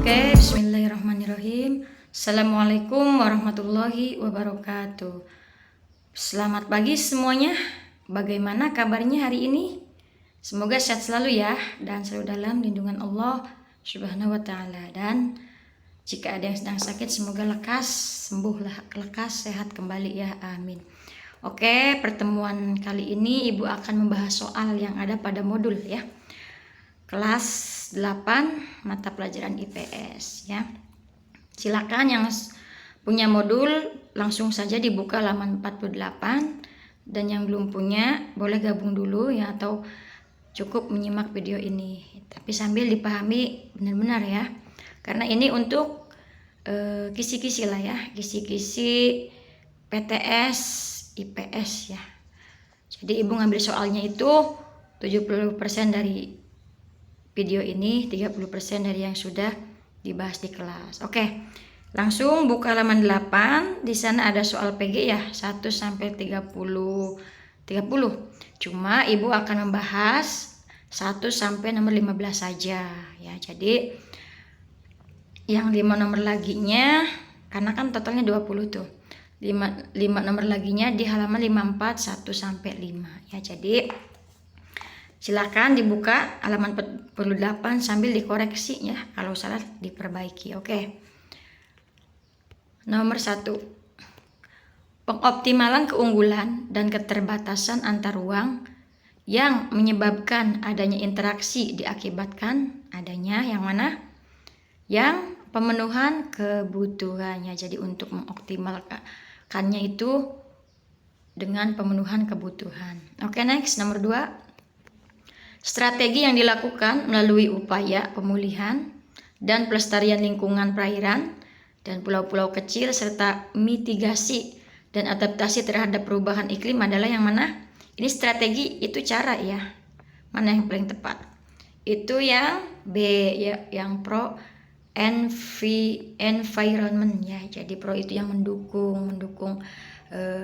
Oke, bismillahirrahmanirrahim. Assalamualaikum warahmatullahi wabarakatuh. Selamat pagi semuanya. Bagaimana kabarnya hari ini? Semoga sehat selalu ya dan selalu dalam lindungan Allah Subhanahu wa taala. Dan jika ada yang sedang sakit, semoga lekas sembuhlah, lekas sehat kembali ya. Amin. Oke, pertemuan kali ini Ibu akan membahas soal yang ada pada modul ya. Kelas 8 mata pelajaran IPS ya. Silakan yang punya modul langsung saja dibuka halaman 48, dan yang belum punya boleh gabung dulu ya, atau cukup menyimak video ini tapi sambil dipahami benar-benar ya, karena ini untuk kisi-kisi lah ya, kisi-kisi PTS IPS ya. Jadi Ibu ngambil soalnya itu 70% dari video ini, 30% dari yang sudah dibahas di kelas. Oke, langsung buka halaman 8. Di sana ada soal PG ya, 1 sampai 30. Cuma Ibu akan membahas 1 sampai nomor 15 saja ya. Jadi yang 5 nomor laginya, karena kan totalnya 20 tuh. 5 nomor laginya di halaman 54 1 sampai 5 ya. Jadi silakan dibuka halaman 48 sambil dikoreksi ya, kalau salah diperbaiki. Oke. Nomor 1. Pengoptimalan keunggulan dan keterbatasan antar ruang yang menyebabkan adanya interaksi diakibatkan adanya yang mana? Yang pemenuhan kebutuhannya. Jadi untuk mengoptimalkannya itu dengan pemenuhan kebutuhan. Oke, next nomor 2. Strategi yang dilakukan melalui upaya pemulihan dan pelestarian lingkungan perairan dan pulau-pulau kecil serta mitigasi dan adaptasi terhadap perubahan iklim adalah yang mana? Ini strategi, itu cara ya. Mana yang paling tepat? Itu yang B ya, yang pro environment ya. Jadi pro itu yang mendukung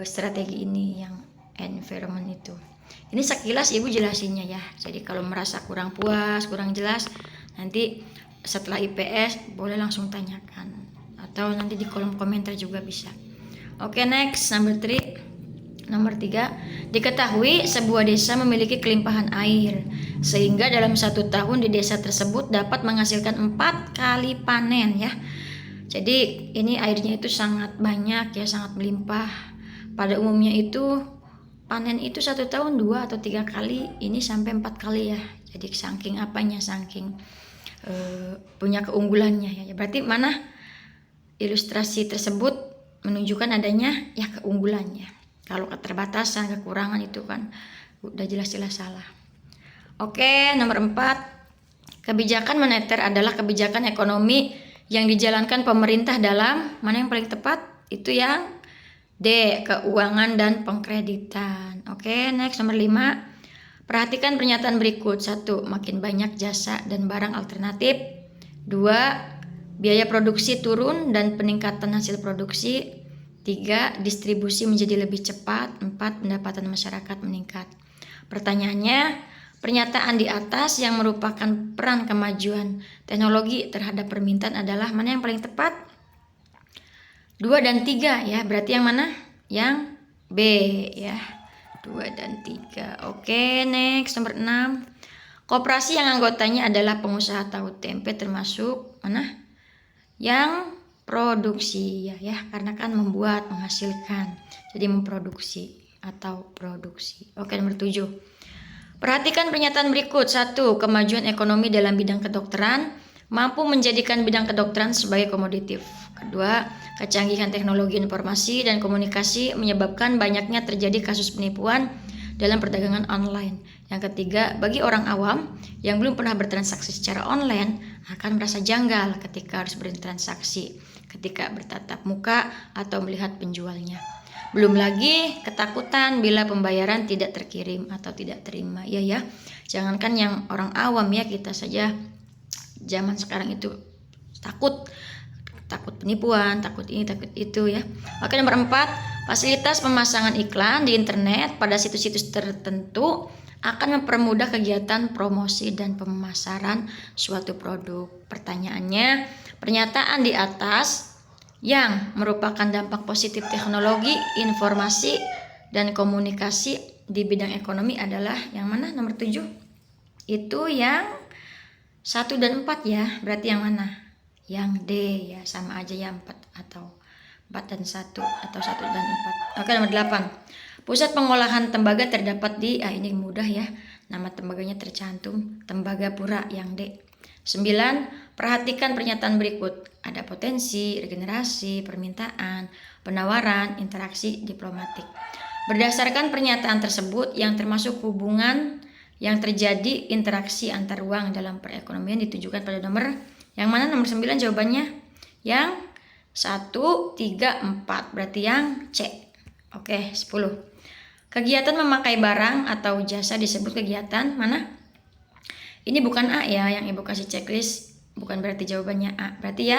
strategi ini, yang environment itu. Ini sekilas Ibu jelasinnya ya. Jadi kalau merasa kurang puas, kurang jelas, nanti setelah IPS boleh langsung tanyakan, atau nanti di kolom komentar juga bisa. Oke, next nomor 3. Nomor 3, diketahui sebuah desa memiliki kelimpahan air sehingga dalam 1 tahun di desa tersebut dapat menghasilkan 4 kali panen ya. Jadi ini airnya itu sangat banyak ya, sangat melimpah. Pada umumnya itu panen itu 1 tahun 2 atau 3 kali, ini sampai 4 kali ya. Jadi saking apanya, saking punya keunggulannya ya. Berarti mana ilustrasi tersebut menunjukkan adanya ya keunggulannya. Kalau keterbatasan, kekurangan itu kan udah jelas-jelas salah. Oke, nomor 4. Kebijakan moneter adalah kebijakan ekonomi yang dijalankan pemerintah dalam mana yang paling tepat? Itu yang D, keuangan dan pengkreditan. Oke, next nomor 5. Perhatikan pernyataan berikut. 1. Makin banyak jasa dan barang alternatif. 2. Biaya produksi turun dan peningkatan hasil produksi. 3. Distribusi menjadi lebih cepat. 4. Pendapatan masyarakat meningkat. Pertanyaannya, pernyataan di atas yang merupakan peran kemajuan teknologi terhadap permintaan adalah mana yang paling tepat? 2 dan 3 ya, berarti yang mana? Yang B ya, 2 dan 3. Oke, next nomor 6. Koperasi yang anggotanya adalah pengusaha tahu tempe termasuk mana? Yang produksi ya, karena kan membuat, menghasilkan. Jadi memproduksi atau produksi. Oke, nomor 7. Perhatikan pernyataan berikut. 1. Kemajuan ekonomi dalam bidang kedokteran mampu menjadikan bidang kedokteran sebagai komoditif. 2. Kecanggihan teknologi informasi dan komunikasi menyebabkan banyaknya terjadi kasus penipuan dalam perdagangan online. Yang 3. Bagi orang awam yang belum pernah bertransaksi secara online akan merasa janggal ketika harus bertransaksi, ketika bertatap muka atau melihat penjualnya. Belum lagi ketakutan bila pembayaran tidak terkirim atau tidak terima. Ya, jangankan yang orang awam ya, kita saja zaman sekarang itu takut penipuan, takut ini, takut itu ya. Oke, nomor 4. Fasilitas pemasangan iklan di internet pada situs-situs tertentu akan mempermudah kegiatan promosi dan pemasaran suatu produk. Pertanyaannya, pernyataan di atas yang merupakan dampak positif teknologi, informasi, dan komunikasi di bidang ekonomi adalah yang mana? Nomor 7. Itu yang 1 dan 4 ya. Berarti yang mana? Yang D ya, sama aja ya, 4 atau 4 dan 1 atau 1 dan 4. Oke, nomor 8. Pusat pengolahan tembaga terdapat di, ini mudah ya. Nama tembaganya tercantum, Tembagapura yang D. 9. Perhatikan pernyataan berikut. Ada potensi, regenerasi, permintaan, penawaran, interaksi diplomatik. Berdasarkan pernyataan tersebut yang termasuk hubungan yang terjadi interaksi antar ruang dalam perekonomian ditujukan pada nomor yang mana? Nomor 9 jawabannya yang 1, 3, 4. Berarti yang C. Oke, 10. Kegiatan memakai barang atau jasa disebut kegiatan mana? Ini bukan A ya, yang Ibu kasih checklist bukan berarti jawabannya A. Berarti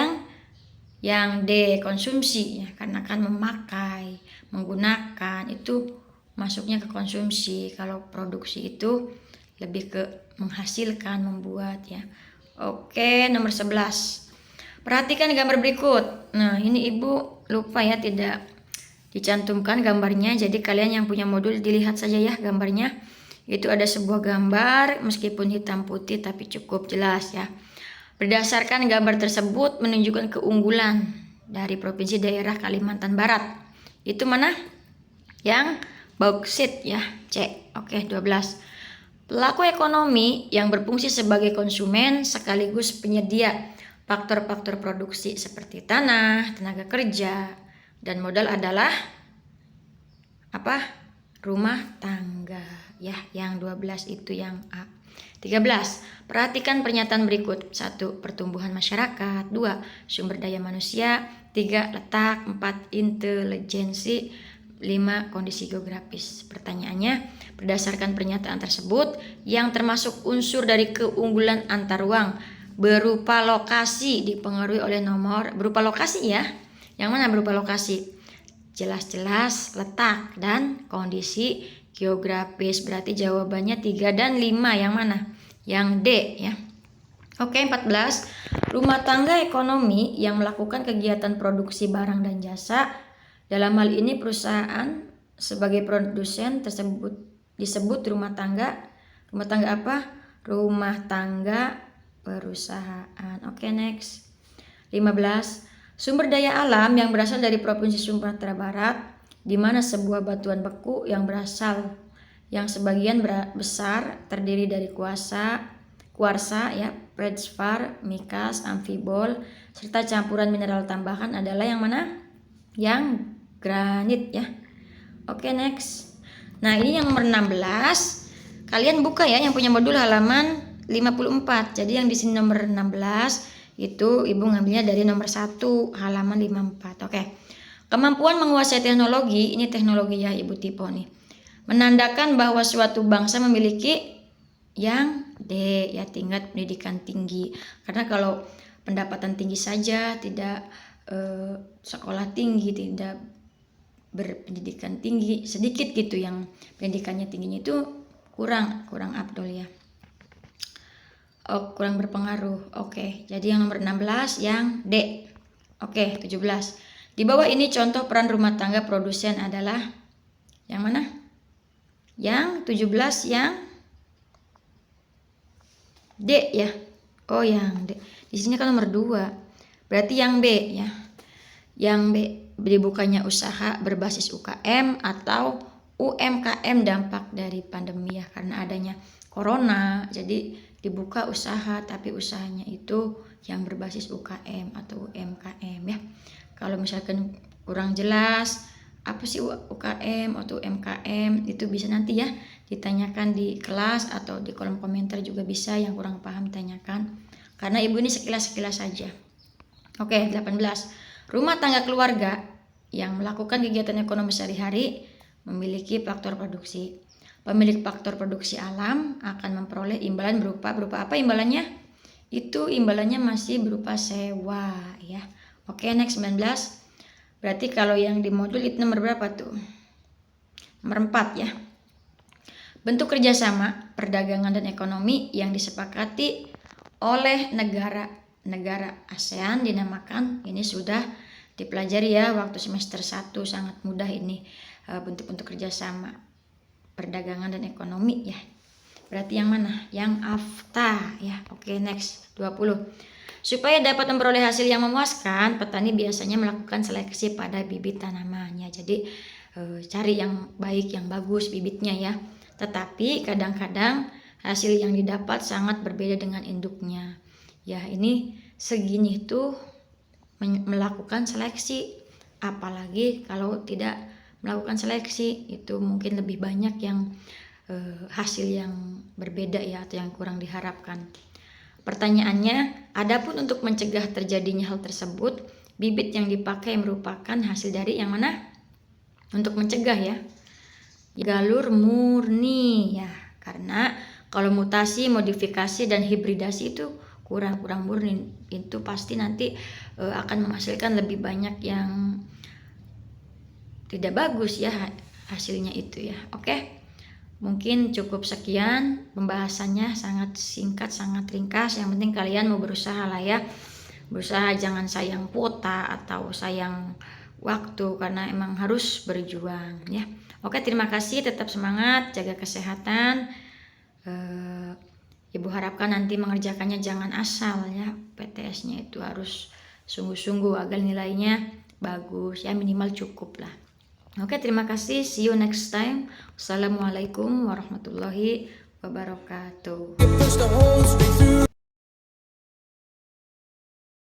yang D, konsumsi ya, karena kan memakai, menggunakan itu masuknya ke konsumsi. Kalau produksi itu lebih ke menghasilkan, membuat ya. Oke, nomor 11. Perhatikan gambar berikut. Nah, ini Ibu lupa ya, tidak dicantumkan gambarnya. Jadi kalian yang punya modul dilihat saja ya gambarnya. Itu ada sebuah gambar meskipun hitam putih tapi cukup jelas ya. Berdasarkan gambar tersebut menunjukkan keunggulan dari provinsi daerah Kalimantan Barat. Itu mana? Yang bauksit ya, C. Oke, 12. Pelaku ekonomi yang berfungsi sebagai konsumen sekaligus penyedia faktor-faktor produksi seperti tanah, tenaga kerja, dan modal adalah apa? Rumah tangga ya. Yang 12 itu yang A. 13. Perhatikan pernyataan berikut. 1. Pertumbuhan masyarakat. 2. Sumber daya manusia. 3. Letak. 4. Intelijensi. 5. Kondisi geografis. Pertanyaannya, berdasarkan pernyataan tersebut yang termasuk unsur dari keunggulan antar ruang berupa lokasi dipengaruhi oleh nomor berupa lokasi ya. Yang mana berupa lokasi? Jelas-jelas letak dan kondisi geografis. Berarti jawabannya 3 dan 5 yang mana? Yang D ya. Oke, 14. Rumah tangga ekonomi yang melakukan kegiatan produksi barang dan jasa, dalam hal ini perusahaan sebagai produsen tersebut disebut rumah tangga. Rumah tangga apa? Rumah tangga perusahaan. Oke, next. 15. Sumber daya alam yang berasal dari Provinsi Sumatera Barat, di mana sebuah batuan beku yang sebagian besar terdiri dari kuarsa ya, feldspar, mikas, amfibol, serta campuran mineral tambahan adalah yang mana? Yang granit ya. Oke, next. Nah, ini yang nomor 16. Kalian buka ya yang punya modul halaman 54. Jadi yang di sini nomor 16 itu Ibu ngambilnya dari nomor 1 halaman 54. Oke. Kemampuan menguasai teknologi, ini teknologi ya Ibu Tipo nih. Menandakan bahwa suatu bangsa memiliki yang D ya, tingkat pendidikan tinggi. Karena kalau pendapatan tinggi saja tidak sekolah tinggi, tidak berpendidikan tinggi, sedikit gitu yang pendidikannya tingginya itu kurang afdol ya. Oh, kurang berpengaruh. Oke, jadi yang nomor 16 yang D. Oke, 17. Di bawah ini contoh peran rumah tangga produsen adalah yang mana? Yang 17 yang D ya. Oh, yang D. Di sini kan nomor 2. Berarti yang B ya. Yang B, dibukanya usaha berbasis UKM atau UMKM dampak dari pandemi ya, karena adanya corona. Jadi dibuka usaha tapi usahanya itu yang berbasis UKM atau UMKM ya. Kalau misalkan kurang jelas apa sih UKM atau UMKM, itu bisa nanti ya ditanyakan di kelas atau di kolom komentar juga bisa, yang kurang paham tanyakan. Karena Ibu ini sekilas-sekilas saja. Oke, 18. Rumah tangga keluarga yang melakukan kegiatan ekonomi sehari-hari memiliki faktor produksi. Pemilik faktor produksi alam akan memperoleh imbalan berupa apa imbalannya? Itu imbalannya masih berupa sewa ya. Oke, next 19. Berarti kalau yang di modul itu nomor berapa tuh? Nomor 4 ya. Bentuk kerjasama, perdagangan dan ekonomi yang disepakati oleh negara ASEAN dinamakan, ini sudah dipelajari ya waktu semester 1, sangat mudah ini bentuk-bentuk kerjasama, perdagangan dan ekonomi ya. Berarti yang mana? Yang AFTA ya. Oke, next 20. Supaya dapat memperoleh hasil yang memuaskan, petani biasanya melakukan seleksi pada bibit tanamannya. Jadi cari yang baik, yang bagus bibitnya ya. Tetapi kadang-kadang hasil yang didapat sangat berbeda dengan induknya. Ya, ini segini tuh melakukan seleksi. Apalagi kalau tidak melakukan seleksi, itu mungkin lebih banyak yang hasil yang berbeda ya, atau yang kurang diharapkan. Pertanyaannya, adapun untuk mencegah terjadinya hal tersebut, bibit yang dipakai merupakan hasil dari yang mana? Untuk mencegah ya, galur murni ya, karena kalau mutasi, modifikasi dan hibridasi itu kurang murni, itu pasti nanti akan menghasilkan lebih banyak yang tidak bagus ya hasilnya itu ya. Oke, mungkin cukup sekian pembahasannya, sangat singkat, sangat ringkas. Yang penting kalian mau berusaha lah ya, berusaha, jangan sayang kuota atau sayang waktu, karena emang harus berjuang ya. Oke, terima kasih, tetap semangat, jaga kesehatan. Ibu harapkan nanti mengerjakannya jangan asal ya, PTS-nya itu harus sungguh-sungguh agar nilainya bagus ya, minimal cukup lah. Oke, terima kasih, see you next time. Wassalamualaikum warahmatullahi wabarakatuh.